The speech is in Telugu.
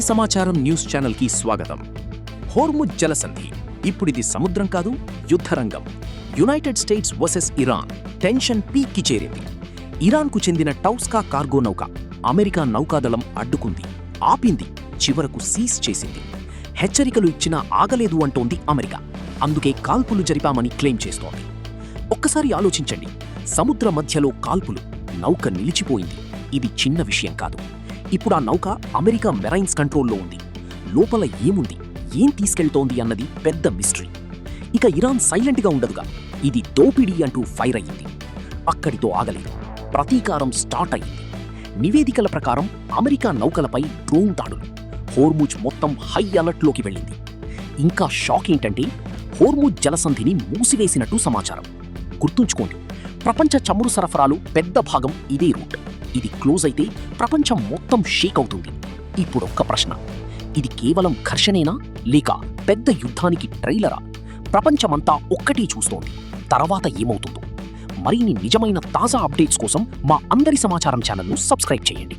అందరి సమాచారం న్యూస్ ఛానల్కి స్వాగతం. హోర్ముజ్ జలసంధి ఇప్పుడిది సముద్రం కాదు, యుద్ధరంగం. United States versus Iran tension పీక్కి చేరింది. ఇరాన్కు చెందిన టౌస్కా కార్గో నౌక అమెరికా నౌకాదళం అడ్డుకుంది, ఆపింది, చివరకు సీజ్ చేసింది. హెచ్చరికలు ఇచ్చినా ఆగలేదు అంటోంది అమెరికా. అందుకే కాల్పులు జరిపామని క్లెయిమ్ చేస్తోంది. ఒక్కసారి ఆలోచించండి, సముద్ర మధ్యలో కాల్పులు, నౌక నిలిచిపోయింది. ఇది చిన్న విషయం కాదు. ఇప్పుడు ఆ నౌక అమెరికా మెరైన్స్ కంట్రోల్లో ఉంది. లోపల ఏముంది, ఏం తీసుకెళ్తోంది అన్నది పెద్ద మిస్టరీ. ఇక ఇరాన్ సైలెంట్గా ఉండదుగా. ఇది దోపిడీ అంటూ ఫైర్ అయ్యింది. అక్కడితో ఆగలేదు, ప్రతీకారం స్టార్ట్ అయ్యింది. నివేదికల ప్రకారం అమెరికా నౌకలపై డ్రోన్ దాడులు. హోర్ముజ్ మొత్తం హై అలర్ట్లోకి వెళ్ళింది. ఇంకా షాక్ ఏంటంటే, హోర్ముజ్ జలసంధిని మూసివేసినట్టు సమాచారం. గుర్తుంచుకోండి, ప్రపంచ చమురు సరఫరాలు పెద్ద భాగం ఇదే రూట్. ఇది క్లోజ్ అయితే ప్రపంచం మొత్తం షేక్ అవుతుంది. ఇప్పుడొక్క ప్రశ్న, ఇది కేవలం ఘర్షణేనా లేక పెద్ద యుద్ధానికి ట్రైలరా? ప్రపంచమంతా ఒక్కటే చూస్తోంది. తర్వాత ఏమవుతుందో? మరిన్ని నిజమైన తాజా అప్డేట్స్ కోసం మా అందరి సమాచారం ఛానల్ను సబ్స్క్రైబ్ చేయండి.